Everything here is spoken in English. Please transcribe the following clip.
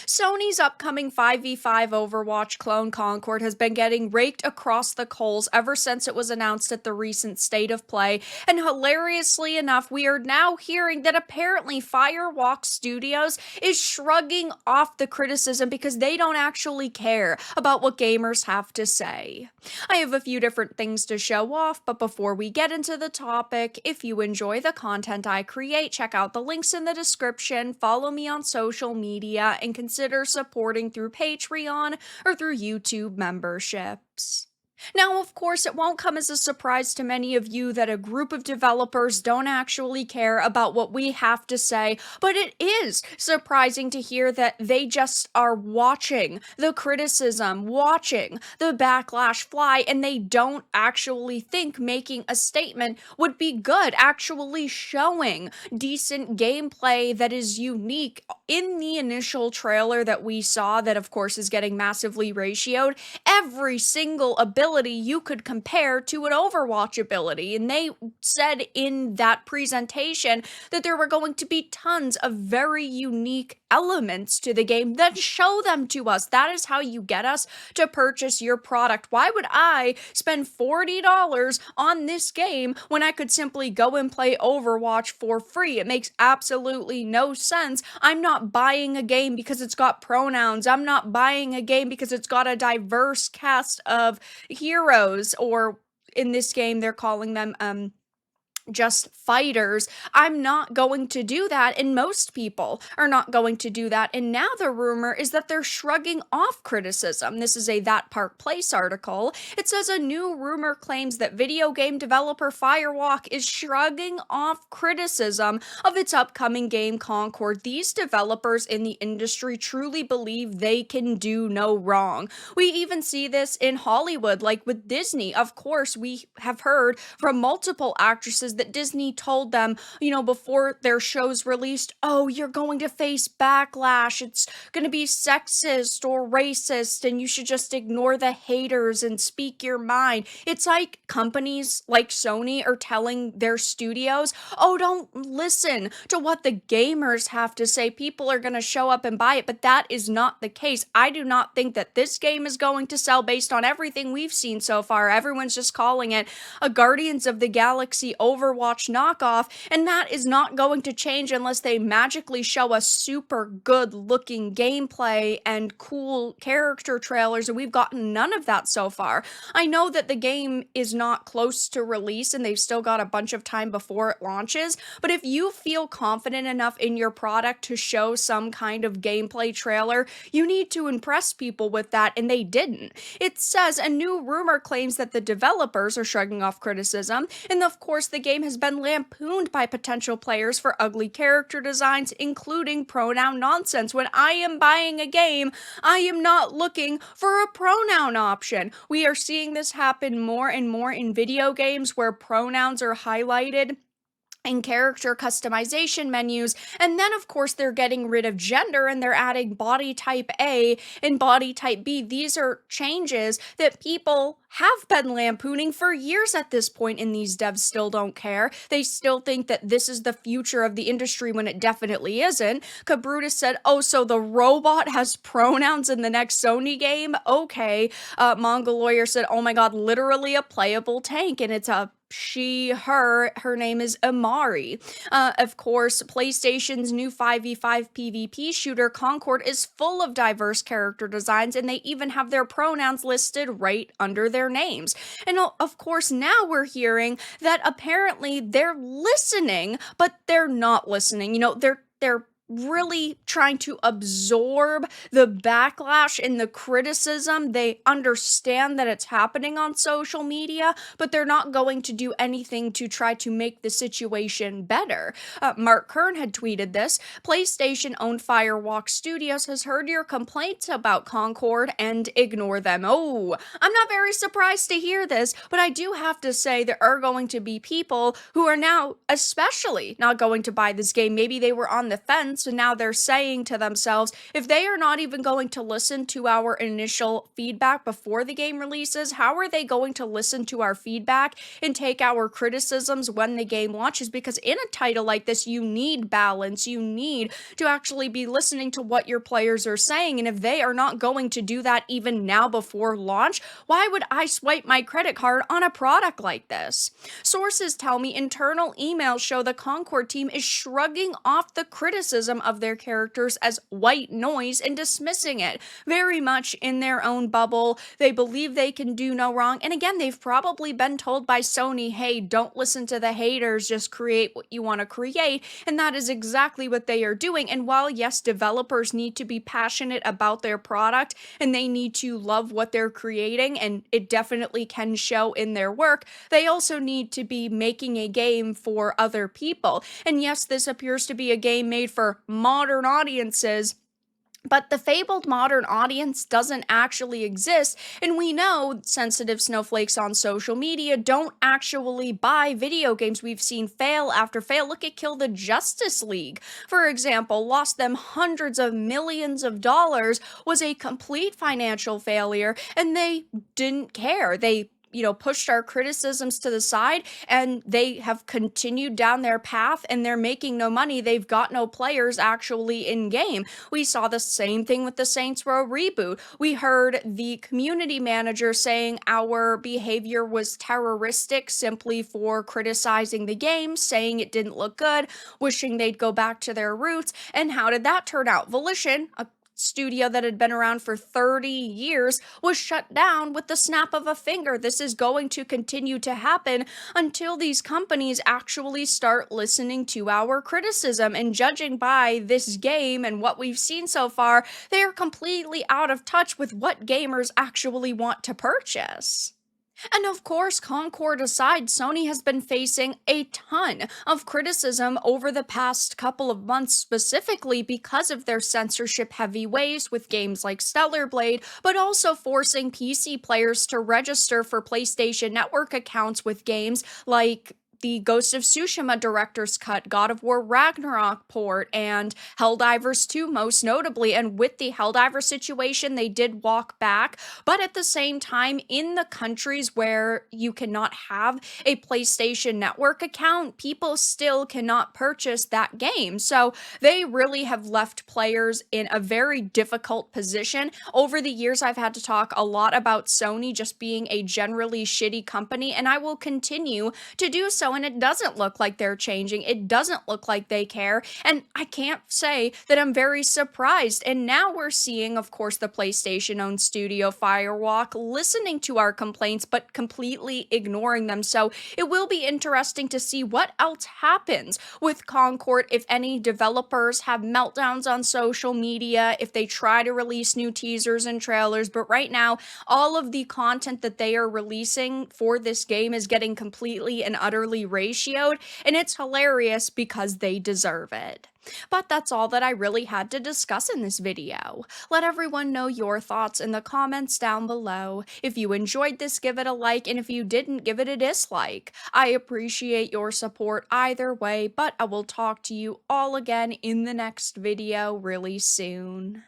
Sony's upcoming 5v5 Overwatch clone Concord has been getting raked across the coals ever since it was announced at the recent State of Play, and hilariously enough, we are now hearing that apparently Firewalk Studios is shrugging off the criticism because they don't actually care about what gamers have to say. I have a few different things to show off, but before we get into the topic, if you enjoy the content I create, check out the links in the description, follow me on social media, and consider supporting through Patreon or through YouTube memberships. Now, of course, it won't come as a surprise to many of you that a group of developers don't actually care about what we have to say, but it is surprising to hear that they just are watching the criticism, watching the backlash fly, and they don't actually think making a statement would be good, actually showing decent gameplay that is unique. In the initial trailer that we saw, that of course is getting massively ratioed, every single ability you could compare to an Overwatch ability. And they said in that presentation that there were going to be tons of very unique elements to the game. Then show them to us. That is how you get us to purchase your product. Why would I spend $40 on this game when I could simply go and play Overwatch for free? It makes absolutely no sense. I'm not buying a game because it's got pronouns. I'm not buying a game because it's got a diverse cast of heroes, or in this game they're calling them just fighters. I'm not going to do that, and most people are not going to do that. And now the rumor is that they're shrugging off criticism. This is a That Park Place article. It says a new rumor claims that video game developer Firewalk is shrugging off criticism of its upcoming game Concord. These developers in the industry truly believe they can do no wrong. We even see this in Hollywood, like with Disney. Of course, we have heard from multiple actresses that Disney told them, before their shows released, oh, you're going to face backlash. It's going to be sexist or racist, and you should just ignore the haters and speak your mind. It's like companies like Sony are telling their studios, oh, don't listen to what the gamers have to say. People are going to show up and buy it, but that is not the case. I do not think that this game is going to sell based on everything we've seen so far. Everyone's just calling it a Guardians of the Galaxy Overwatch knockoff, and that is not going to change unless they magically show us super good looking gameplay and cool character trailers, and we've gotten none of that so far. I know that the game is not close to release and they've still got a bunch of time before it launches, but if you feel confident enough in your product to show some kind of gameplay trailer, you need to impress people with that, and they didn't. It says a new rumor claims that the developers are shrugging off criticism, and of course the game has been lampooned by potential players for ugly character designs, including pronoun nonsense. When I am buying a game, I am not looking for a pronoun option. We are seeing this happen more and more in video games where pronouns are highlighted and character customization menus. And then of course they're getting rid of gender and they're adding body type A and body type B. These are changes that people have been lampooning for years at this point, and these devs still don't care. They still think that this is the future of the industry when it definitely isn't. Cabrutus said, oh, so the robot has pronouns in the next Sony game? Okay. Mongol Lawyer said, oh my god, literally a playable tank, and it's a her name is Amari. Of course, PlayStation's new 5v5 PvP shooter Concord is full of diverse character designs, and they even have their pronouns listed right under their names. And of course, now we're hearing that apparently they're listening, but they're not listening. They're really trying to absorb the backlash and the criticism. They understand that it's happening on social media, but they're not going to do anything to try to make the situation better. Mark Kern had tweeted this. PlayStation-owned Firewalk Studios has heard your complaints about Concord and ignore them. Oh, I'm not very surprised to hear this, but I do have to say there are going to be people who are now especially not going to buy this game. Maybe they were on the fence balance. And now they're saying to themselves, if they are not even going to listen to our initial feedback before the game releases, how are they going to listen to our feedback and take our criticisms when the game launches? Because in a title like this, you need balance. You need to actually be listening to what your players are saying. And if they are not going to do that even now before launch, why would I swipe my credit card on a product like this? Sources tell me internal emails show the Concord team is shrugging off the criticism of their characters as white noise and dismissing it very much in their own bubble. They believe they can do no wrong. And again, they've probably been told by Sony, hey, don't listen to the haters, just create what you want to create. And that is exactly what they are doing. And while, yes, developers need to be passionate about their product and they need to love what they're creating, and it definitely can show in their work, they also need to be making a game for other people. And yes, this appears to be a game made for modern audiences, but the fabled modern audience doesn't actually exist, and we know sensitive snowflakes on social media don't actually buy video games. We've seen fail after fail. Look at Kill the Justice League, for example, lost them hundreds of millions of dollars, was a complete financial failure, and they didn't care. They pushed our criticisms to the side, and they have continued down their path, and they're making no money. They've got no players actually in game. We saw the same thing with the Saints Row reboot. We heard the community manager saying our behavior was terroristic simply for criticizing the game, saying it didn't look good, wishing they'd go back to their roots. And how did that turn out? Volition, a studio that had been around for 30 years, was shut down with the snap of a finger. This is going to continue to happen until these companies actually start listening to our criticism. And judging by this game and what we've seen so far, they are completely out of touch with what gamers actually want to purchase. And of course, Concord aside, Sony has been facing a ton of criticism over the past couple of months, specifically because of their censorship heavy ways with games like Stellar Blade, but also forcing PC players to register for PlayStation Network accounts with games like the Ghost of Tsushima Director's Cut, God of War Ragnarok port, and Helldivers 2 most notably. And with the Helldiver situation, they did walk back, but at the same time, in the countries where you cannot have a PlayStation Network account, people still cannot purchase that game. So they really have left players in a very difficult position. Over the years, I've had to talk a lot about Sony just being a generally shitty company, and I will continue to do so. And it doesn't look like they're changing. It doesn't look like they care. And I can't say that I'm very surprised. And now we're seeing, of course, the PlayStation-owned studio Firewalk listening to our complaints, but completely ignoring them. So it will be interesting to see what else happens with Concord, if any developers have meltdowns on social media, if they try to release new teasers and trailers. But right now, all of the content that they are releasing for this game is getting completely and utterly ratioed, and it's hilarious because they deserve it. But that's all that I really had to discuss in this video. Let everyone know your thoughts in the comments down below. If you enjoyed this, give it a like, and if you didn't, give it a dislike. I appreciate your support either way, but I will talk to you all again in the next video really soon.